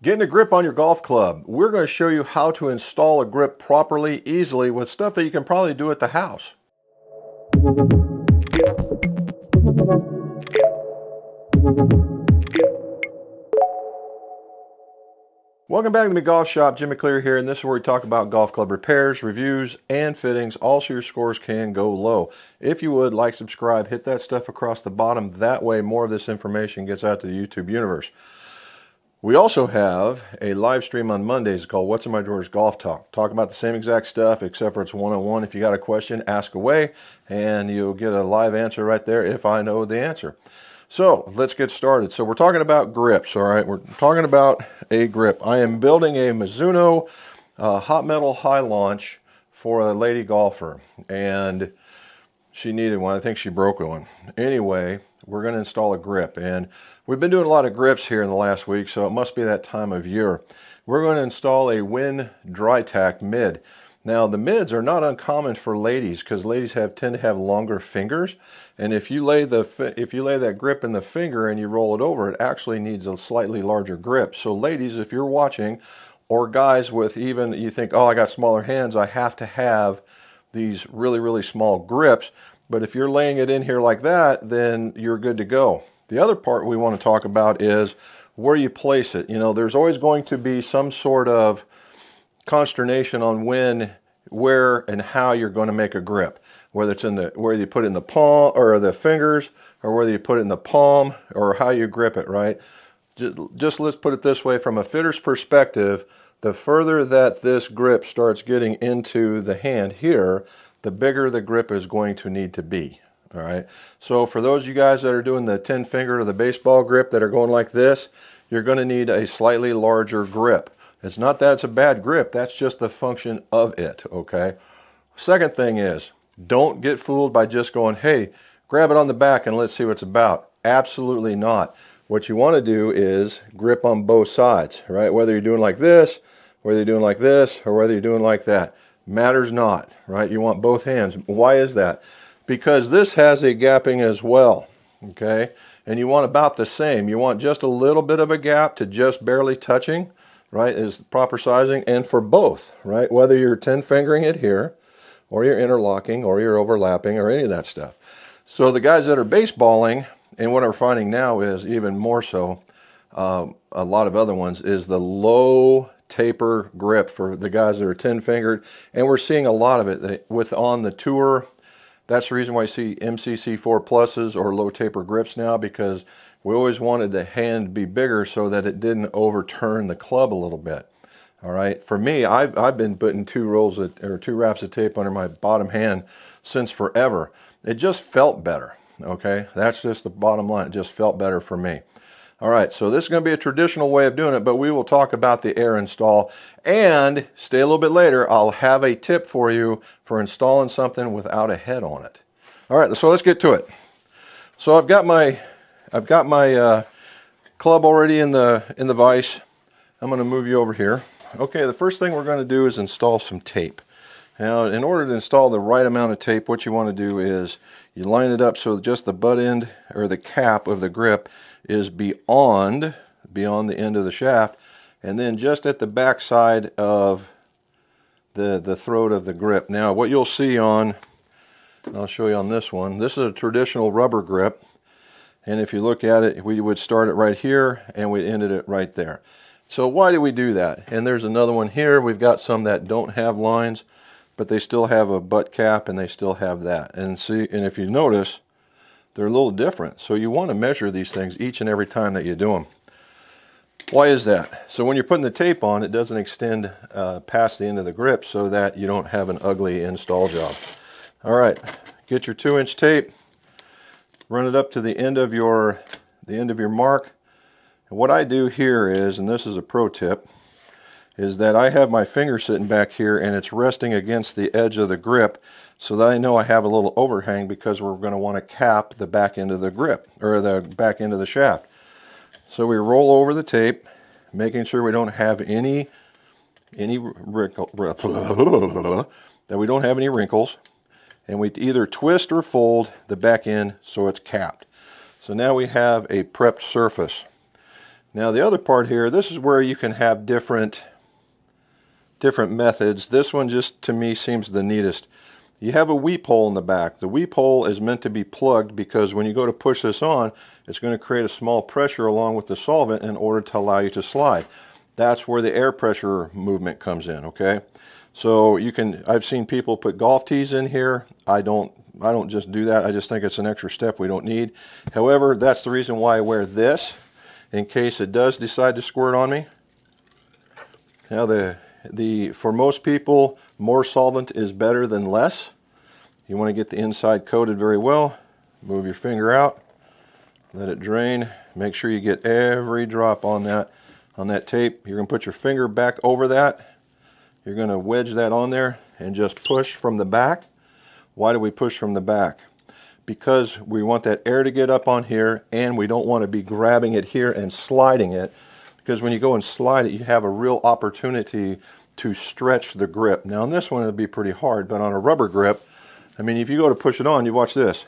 Getting a grip on your golf club. We're going to show you how to install a grip properly, easily, with stuff that you can probably do at the house. Welcome back to the Golf Shop. Jim McClear here, and this is where we talk about golf club repairs, reviews, and fittings, all so your scores can go low. If you would, like, subscribe, hit that stuff across the bottom. That way more of this information gets out to the YouTube universe. We also have a live stream on Mondays called What's in My Drawers Golf Talk. Talk about the same exact stuff, except for it's one-on-one. If you got a question, ask away, and you'll get a live answer right there if I know the answer. So let's get started. So we're talking about grips, all right? We're talking about a grip. I am building a Mizuno hot metal high launch for a lady golfer, and she needed one. I think she broke one. Anyway, we're going to install a grip, and we've been doing a lot of grips here in the last week, so it must be that time of year. We're going to install a Win Dry Tack mid. Now, the mids are not uncommon for ladies because ladies tend to have longer fingers, and if you lay that grip in the finger and you roll it over, it actually needs a slightly larger grip. So, ladies, if you're watching, or guys with even you think, oh, I got smaller hands, I have to have these really, really small grips. But if you're laying it in here like that, then you're good to go. The other part we want to talk about is where you place it. You know, there's always going to be some sort of consternation on when, where, and how you're going to make a grip. Whether it's where you put it in the palm or the fingers, or whether you put it in the palm, or how you grip it, right? Just let's put it this way, from a fitter's perspective, the further that this grip starts getting into the hand here, the bigger the grip is going to need to be. All right. So for those of you guys that are doing the 10 finger or the baseball grip that are going like this, you're going to need a slightly larger grip. It's not that it's a bad grip. That's just the function of it. Okay. Second thing is, don't get fooled by just going, hey, grab it on the back and let's see what it's about. Absolutely not. What you want to do is grip on both sides, right? Whether you're doing like this, whether you're doing like this, or whether you're doing like that, matters not, right? You want both hands. Why is that? Because this has a gapping as well, okay? And you want about the same. You want just a little bit of a gap to just barely touching, right, is the proper sizing. And for both, right, whether you're 10 fingering it here, or you're interlocking, or you're overlapping, or any of that stuff. So the guys that are baseballing, and what I'm finding now is even more so, a lot of other ones, is the low taper grip for the guys that are 10 fingered. And we're seeing a lot of it with on the tour. That's the reason why I see MCC4 pluses or low taper grips now, because we always wanted the hand to be bigger so that it didn't overturn the club a little bit. All right. For me, I've been putting two wraps of tape under my bottom hand since forever. It just felt better. Okay. That's just the bottom line. It just felt better for me. All right. So this is going to be a traditional way of doing it, but we will talk about the air install, and stay a little bit later. I'll have a tip for you for installing something without a head on it. All right. So let's get to it. So I've got my club already in the vise. I'm going to move you over here. Okay, the first thing we're going to do is install some tape. Now, in order to install the right amount of tape, what you want to do is you line it up so just the butt end or the cap of the grip is beyond the end of the shaft, and then just at the back side of the throat of the grip. Now, what you'll see on, I'll show you on this one, this is a traditional rubber grip, and if you look at it, we would start it right here and we ended it right there. So why do we do that? And there's another one here. We've got some that don't have lines, but they still have a butt cap and they still have that. And see, and if you notice, they're a little different. So you want to measure these things each and every time that you do them. Why is that? So when you're putting the tape on, it doesn't extend past the end of the grip so that you don't have an ugly install job. All right, get your 2-inch tape, run it up to the end of your mark. What I do here is, and this is a pro tip, is that I have my finger sitting back here and it's resting against the edge of the grip so that I know I have a little overhang, because we're going to want to cap the back end of the grip, or the back end of the shaft. So we roll over the tape, making sure we don't have any wrinkle, that we don't have any wrinkles, and we either twist or fold the back end so it's capped. So now we have a prepped surface. Now the other part here, this is where you can have different methods. This one just to me seems the neatest. You have a weep hole in the back. The weep hole is meant to be plugged because when you go to push this on, it's going to create a small pressure along with the solvent in order to allow you to slide. That's where the air pressure movement comes in, okay? So you can, I've seen people put golf tees in here. I don't just do that. I just think it's an extra step we don't need. However, that's the reason why I wear this, in case it does decide to squirt on me. Now for most people, more solvent is better than less. You want to get the inside coated very well. Move your finger out, let it drain. Make sure you get every drop on that tape. You're going to put your finger back over that. You're going to wedge that on there and just push from the back. Why do we push from the back? Because we want that air to get up on here, and we don't want to be grabbing it here and sliding it, because when you go and slide it, you have a real opportunity to stretch the grip. Now on this one it'll be pretty hard, but on a rubber grip, I mean, if you go to push it on, you watch this,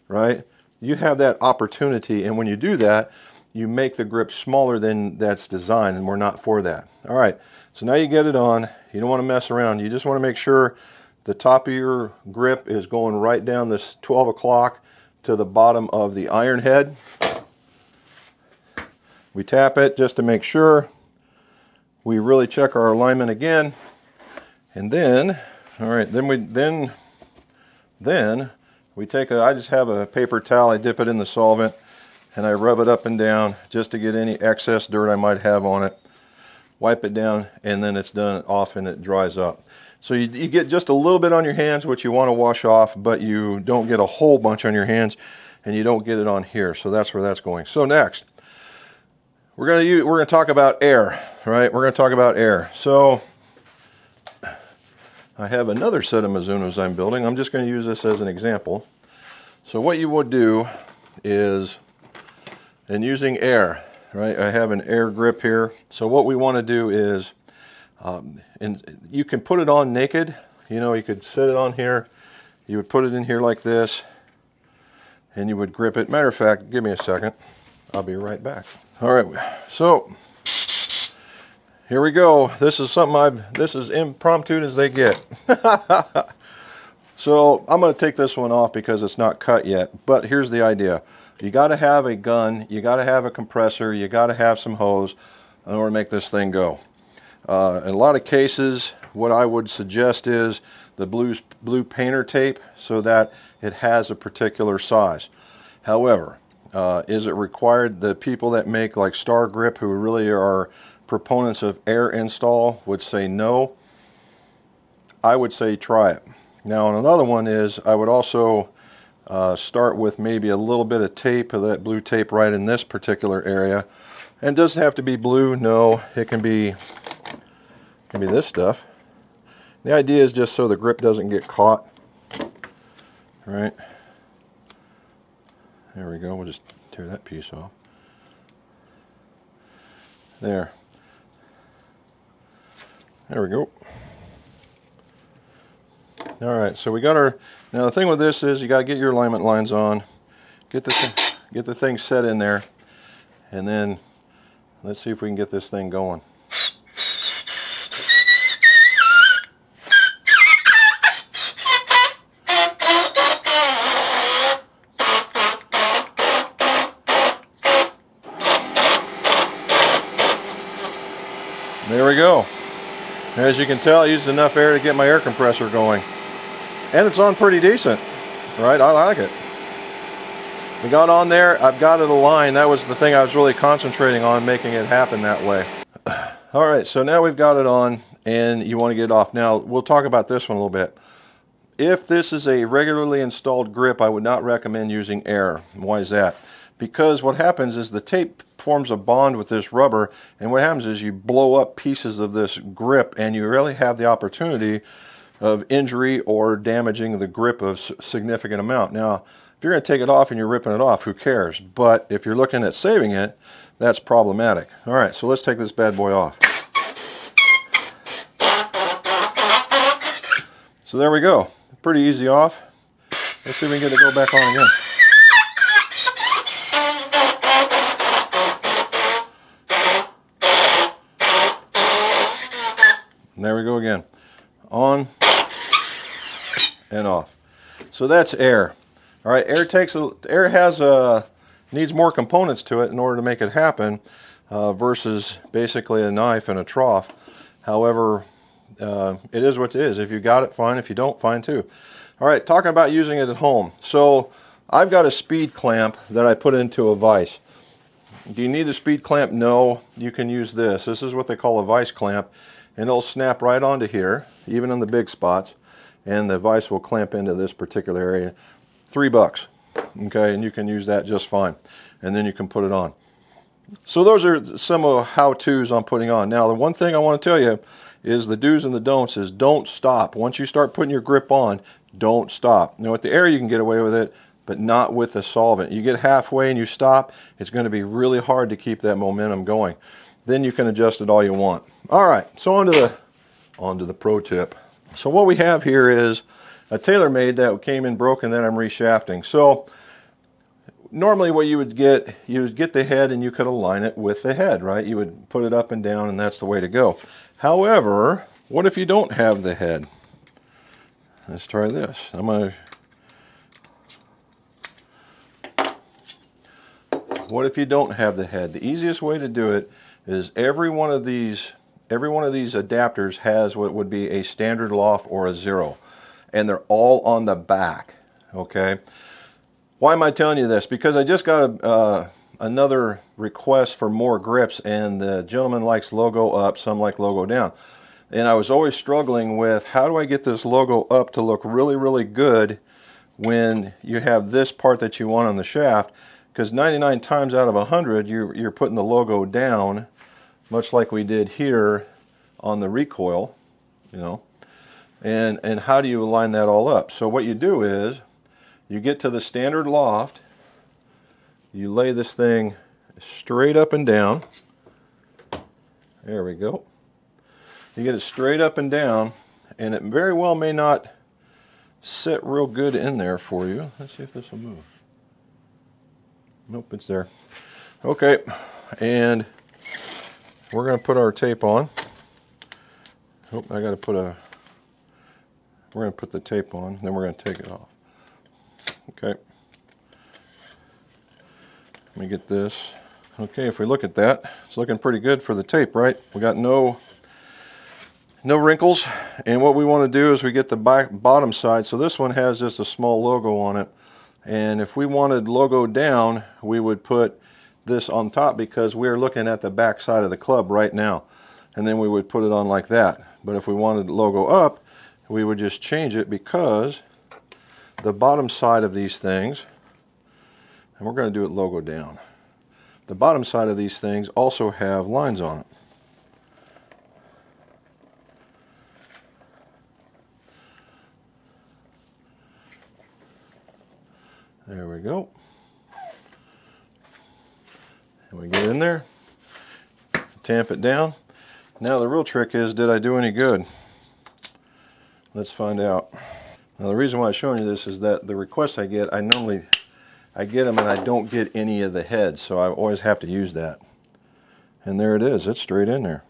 right? You have that opportunity, and when you do that, you make the grip smaller than that's designed, and we're not for that. All right, so now you get it on. You don't want to mess around. You just want to make sure the top of your grip is going right down this 12 o'clock to the bottom of the iron head. We tap it just to make sure. We really check our alignment again, and then, all right, then we take I just have a paper towel. I dip it in the solvent and I rub it up and down just to get any excess dirt I might have on it. Wipe it down, and then it's done off and it dries up. So you get just a little bit on your hands, which you want to wash off, but you don't get a whole bunch on your hands, and you don't get it on here. So that's where that's going. So next, we're going to talk about air, right? We're going to talk about air. So I have another set of Mizunos I'm building. I'm just going to use this as an example. So what you would do is, in using air, right? I have an air grip here. So what we want to do is, and you can put it on naked. You know, you could set it on here. You would put it in here like this, and you would grip it. Matter of fact, give me a second. I'll be right back. All right, so here we go. This is something this is impromptu as they get. So I'm going to take this one off because it's not cut yet, but here's the idea. You got to have a gun, you got to have a compressor, you got to have some hose in order to make this thing go. In a lot of cases, what I would suggest is the blue painter tape, so that it has a particular size. However, is it required? The people that make like Star Grip, who really are proponents of air install, would say no. I would say try it. Now, another one is I would also start with maybe a little bit of tape, of that blue tape, right in this particular area. And it doesn't have to be blue. No, it can be this stuff. The idea is just so the grip doesn't get caught. Right. There we go. We'll just tear that piece off. There. There we go. All right, so we got our, now the thing with this is you got to get your alignment lines on, get the thing set in there, and then let's see if we can get this thing going. There we go. As you can tell, I used enough air to get my air compressor going. And it's on pretty decent, right? I like it. We got on there, I've got it aligned. That was the thing I was really concentrating on, making it happen that way. All right, so now we've got it on, and you want to get it off. Now, we'll talk about this one a little bit. If this is a regularly installed grip, I would not recommend using air. Why is that? Because what happens is the tape forms a bond with this rubber, and what happens is you blow up pieces of this grip, and you really have the opportunity of injury or damaging the grip of significant amount. Now, if you're going to take it off and you're ripping it off, who cares? But if you're looking at saving it, that's problematic. All right, so let's take this bad boy off. So there we go. Pretty easy off. Let's see if we can get it to go back on again. And there we go again. On and off. So that's air. All right, air needs more components to it in order to make it happen, versus basically a knife and a trough. However, it is what it is. If you got it, fine. If you don't, fine too. All right, talking about using it at home. So I've got a speed clamp that I put into a vise. Do you need a speed clamp? No, you can use this. This is what they call a vise clamp, and it'll snap right onto here, even in the big spots, and the vise will clamp into this particular area. $3, okay, and you can use that just fine, and then you can put it on. So those are some of how-tos on putting on. Now, the one thing I want to tell you is the do's and the don'ts is don't stop. Once you start putting your grip on, don't stop. Now, with the air, you can get away with it, but not with the solvent. You get halfway and you stop, it's going to be really hard to keep that momentum going. Then you can adjust it all you want. All right, so on to the pro tip. So what we have here is a TaylorMade that came in broken that I'm reshafting. So normally what you would get the head and you could align it with the head, right? You would put it up and down and that's the way to go. However, what if you don't have the head? Let's try this. What if you don't have the head? The easiest way to do it is every one of these adapters has what would be a standard loft or a zero, and they're all on the back. Okay. Why am I telling you this? Because I just got another request for more grips, and the gentleman likes logo up, some like logo down. And I was always struggling with how do I get this logo up to look really, really good when you have this part that you want on the shaft, because 99 times out of 100 you're putting the logo down, much like we did here on the recoil, you know. And how do you line that all up? So what you do is you get to the standard loft, you lay this thing straight up and down. There we go. You get it straight up and down, and it very well may not sit real good in there for you. Let's see if this will move. Nope, it's there. Okay, and we're going to put our tape on. Oh, we're going to put the tape on, then we're going to take it off. Okay. Let me get this. Okay, if we look at that, it's looking pretty good for the tape, right? We got no wrinkles, and what we want to do is we get the bottom side. So this one has just a small logo on it, and if we wanted logo down, we would put this on top because we're looking at the back side of the club right now, and then we would put it on like that. But if we wanted logo up, we would just change it, because the bottom side of these things, and we're going to do it logo down, the bottom side of these things also have lines on it. There we go. And we get in there, tamp it down. Now the real trick is, did I do any good? Let's find out. Now the reason why I'm showing you this is that the requests I get, I get them and I don't get any of the heads, so I always have to use that. And there it is, it's straight in there.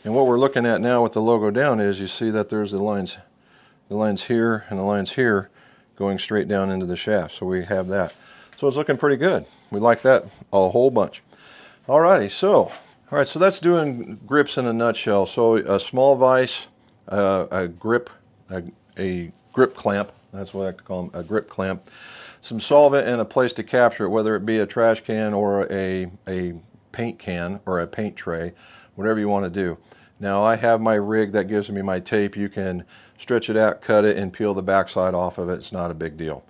And what we're looking at now with the logo down is, you see that there's the lines here and the lines here going straight down into the shaft. So we have that. So it's looking pretty good. We like that a whole bunch. Alrighty, so that's doing grips in a nutshell. So a small vise, a grip clamp, that's what I like to call them, a grip clamp, some solvent, and a place to capture it, whether it be a trash can or a paint can or a paint tray, whatever you want to do. Now I have my rig that gives me my tape. You can stretch it out, cut it, and peel the backside off of it. It's not a big deal.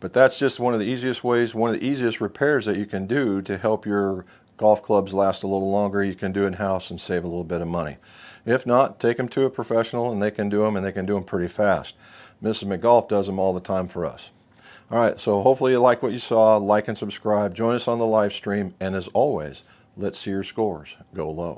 But that's just one of the easiest ways, one of the easiest repairs that you can do to help your golf clubs last a little longer. You can do in-house and save a little bit of money. If not, take them to a professional and they can do them, and they can do them pretty fast. Mrs. McGolf does them all the time for us. All right, so hopefully you like what you saw. Like and subscribe. Join us on the live stream. And as always, let's see your scores go low.